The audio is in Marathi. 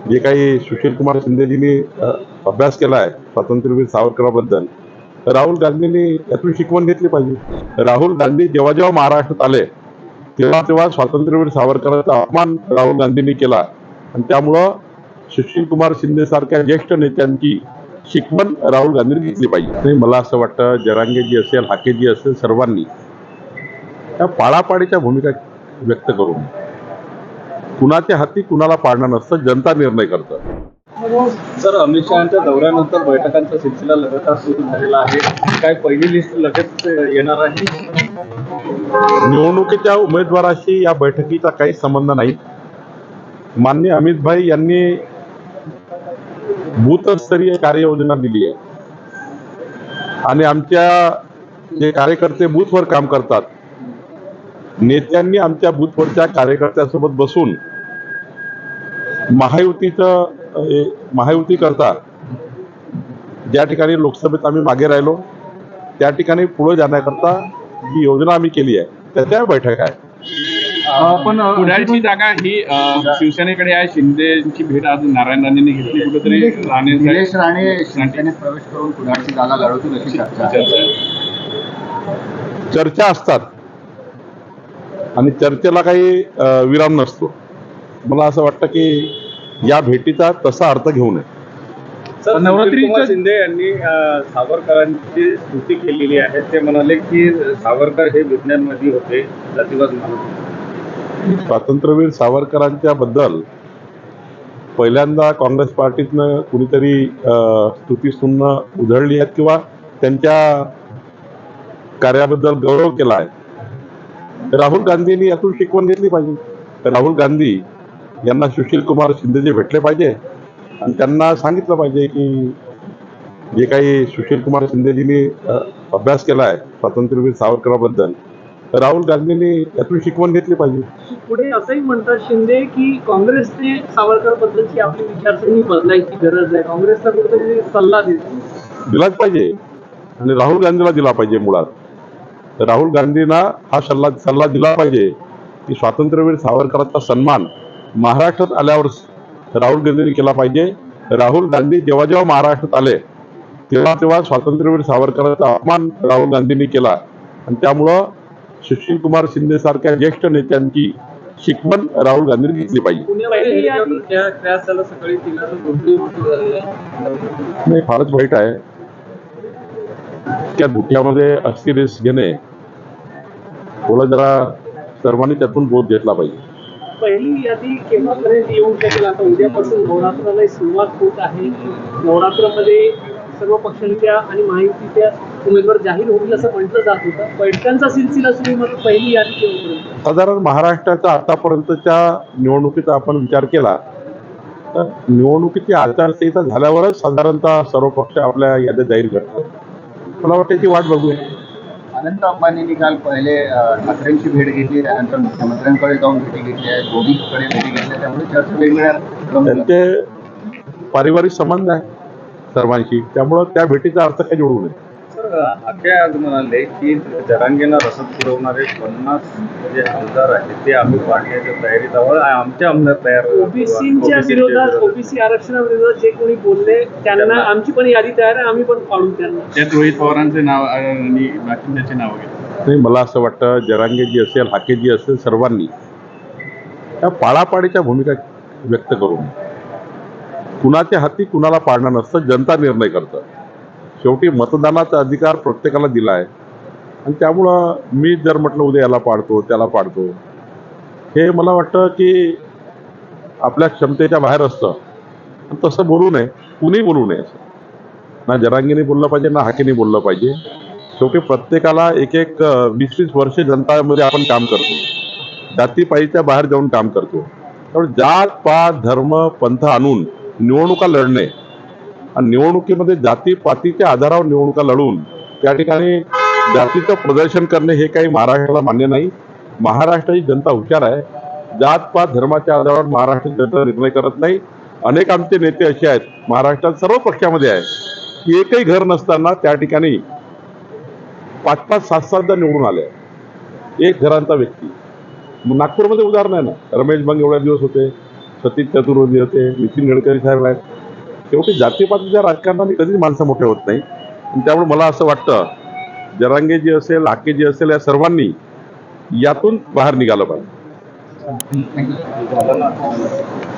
जे काही सुशीलकुमार शिंदेजींनी अभ्यास केला आहे स्वातंत्र्यवीर सावरकरांबद्दल, राहुल गांधींनी यातून शिकवण घेतली पाहिजे. राहुल गांधी जेव्हा जेव्हा महाराष्ट्रात आले तेव्हा तेव्हा स्वातंत्र्यवीर सावरकरांचा अपमान राहुल गांधींनी केला आणि त्यामुळं सुशीलकुमार शिंदे सारख्या ज्येष्ठ नेत्यांची शिकवण राहुल गांधींनी घेतली पाहिजे. आणि मला असं वाटतं जरांगेजी असेल, हाकेजी असेल, सर्वांनी त्या पाळापाडीच्या भूमिका व्यक्त करून कुणाच्या हाती कुणाला पाडणं नसतं, जनता निर्णय करतं. सर, अमित शहाच्या दौऱ्यानंतर बैठकांचा सिलसिला लगातार सुरू झालेला आहे. काय पहिली लिस्ट लगेच येणार आहे? निवडणुकीच्या उमेदवाराशी या बैठकीचा काही संबंध नाही. माननीय अमित भाई यांनी बूथस्तरीय कार्ययोजना दिली आहे आणि आमच्या जे कार्यकर्ते बूथवर काम करतात, नेत्यांनी आमच्या बूथवरच्या कार्यकर्त्यांसोबत बसून महायुती करता ज्या ठिकाणी लोकसभेत आम्ही मागे राहिलो त्या ठिकाणी पुढे जाण्याकरता जी योजना आम्ही केली आहे त्याच्या बैठक आहे. पण पुढारची जागा ही शिवसेनेकडे आहे. शिंदेची भेट आज नारायण राणेंनी घेतली. कुठेतरी निलेश राणे शिवसेनेत प्रवेश करून पुढारची जागा लढवतील अशी चर्चा असतात आणि चर्चेला काही विराम नसतो. मला असं वाटतं की या भेटीचा तसा अर्थ घेऊ नये. नवरात्रीच्या शिंदे यांनी सावरकरांची स्तुती केलेली आहे. ते म्हणाले की सावरकर हे विज्ञानवादी होते, जातीवाद मानत होते. स्वातंत्र्यवीर सावरकरांच्या बद्दल पहिल्यांदा काँग्रेस पार्टीतनं कुणीतरी स्तुती सुन्न उधळली आहेत किंवा त्यांच्या कार्याबद्दल गौरव केला आहे. राहुल गांधींनी यातून शिकवण घेतली पाहिजे. राहुल गांधी यांना सुशीलकुमार शिंदेजी भेटले पाहिजे आणि त्यांना सांगितलं पाहिजे की जे काही सुशीलकुमार शिंदेजींनी अभ्यास केला आहे स्वातंत्र्यवीर सावरकरांबद्दल, राहुल गांधींनी यातून शिकवण घेतली पाहिजे. पुढे असंही म्हणतात शिंदे की काँग्रेसने सावरकर बद्दलची आपली विचारसरणी बदलायची गरज आहे. काँग्रेसचा कुठेतरी सल्ला दिलाच पाहिजे आणि राहुल गांधीला दिला पाहिजे. मुळात राहुल गांधींना हा सल्ला दिला पाहिजे की स्वातंत्र्यवीर सावरकरांचा सन्मान महाराष्ट्रात आल्यावर राहुल गांधींनी केला पाहिजे. राहुल गांधी जेव्हा जेव्हा महाराष्ट्रात आले तेव्हा तेव्हा स्वातंत्र्यवीर सावरकरांचा अपमान राहुल गांधींनी केला आणि त्यामुळं सुशीलकुमार शिंदे सारख्या ज्येष्ठ नेत्यांची शिकवण राहुल गांधींनी घेतली पाहिजे. नाही, फारच वाईट आहे. त्या धुक्यामध्ये अस्थि रिस्क घेणे थोडं जरा सर्वांनी त्यातून बोध घेतला पाहिजे. पहिली यादी केव्हापर्यंत येऊ शकेल? आता उद्यापासून नवरात्राला सुरुवात होत आहे. नवरात्रामध्ये सर्व पक्षांच्या आणि महायुतीच्या उमेदवार जाहीर होतील असं म्हटलं जात होतं. बैठकांचा सिलसिला सुरू मग पहिली यादी केव्हापर्यंत? साधारण महाराष्ट्राचा आतापर्यंतच्या निवडणुकीचा आपण विचार केला तर निवडणुकीची आचारसंहिता झाल्यावरच साधारणतः सर्व पक्ष आपल्या याद्या जाहीर करतात. मला वाटतं याची वाट बघूया. अनंत अंबानींनी काल पहिले ठाकरेंची भेट घेतली, त्यानंतर मुख्यमंत्र्यांकडे जाऊन भेटी घेतली आहे, मोदीकडे भेटी घेतल्या. त्यामुळे चर्चा वेगवेगळ्या त्यांचे पारिवारिक संबंध आहे सर्वांशी, त्यामुळं त्या भेटीचा अर्थ काही जोडू नये. सर, आखे आज म्हणाले की जरांगेंना रसद पुरवणारे 50 जे आमदार आहेत ते आम्ही पाडण्याच्या तयारीत आहोत. आमचे आमदार तयार. ओबीसीच्या विरोधात, ओबीसी आरक्षणाविरोधात जे कोणी बोलले त्यांना आमची पण यादी तयार आहे, आम्ही पण पाडू त्यांना. त्यात रोहित पवारांचे नाव आणि बाकींचे नाव घेतले. नाही, मला असं वाटतं जरांगेजी असेल, हाकेजी असेल, सर्वांनी त्या पाळापाडीच्या भूमिका व्यक्त करून कुणाच्या हाती कुणाला पाडणं नसतं, जनता निर्णय करतं. शेवटी मतदानाचा अधिकार प्रत्येकाला दिला आहे आणि त्यामुळं मी जर म्हटलं उद्या याला पाडतो त्याला पाडतो, हे मला वाटतं की आपल्या क्षमतेच्या बाहेर असतं. तसं बोलू नये, कुणी बोलू नये. असं ना जरांगीने बोललं पाहिजे ना हाकेने बोललं पाहिजे. शेवटी प्रत्येकाला एक 20-20 वर्षे जनतामध्ये आपण काम करतो, जातीपातीच्या बाहेर जाऊन काम करतो. त्यामुळे जात पात धर्म पंथ आणून निवडणुका लढणे आणि निवडणुकीमध्ये जातीपातीच्या आधारावर निवडणुका लढून त्या ठिकाणी जातीचं प्रदर्शन करणे हे काही महाराष्ट्राला मान्य नाही. महाराष्ट्राची जनता हुशार आहे. जातपात धर्माच्या आधारावर महाराष्ट्राची जनता निर्णय करत नाही. अनेक आमचे नेते असे आहेत महाराष्ट्रात सर्व पक्षामध्ये आहे की एकही घर नसताना त्या ठिकाणी 5-5, 7-7 निवडून आले. एक घरांचा व्यक्ती. नागपूरमध्ये उदाहरण आहे ना, रमेश बंग एवढ्या दिवस होते, सतीश चतुर्वेदी होते, नितीन गडकरी साहेब आहेत. शेवटी जातीपातीच्या राजकारणाने कधीच माणसं मोठे होत नाही. आणि त्यामुळे मला असं वाटतं जरांगेजी असेल, हाकेजी असेल, या सर्वांनी यातून बाहेर निघालं पाहिजे. Thank you.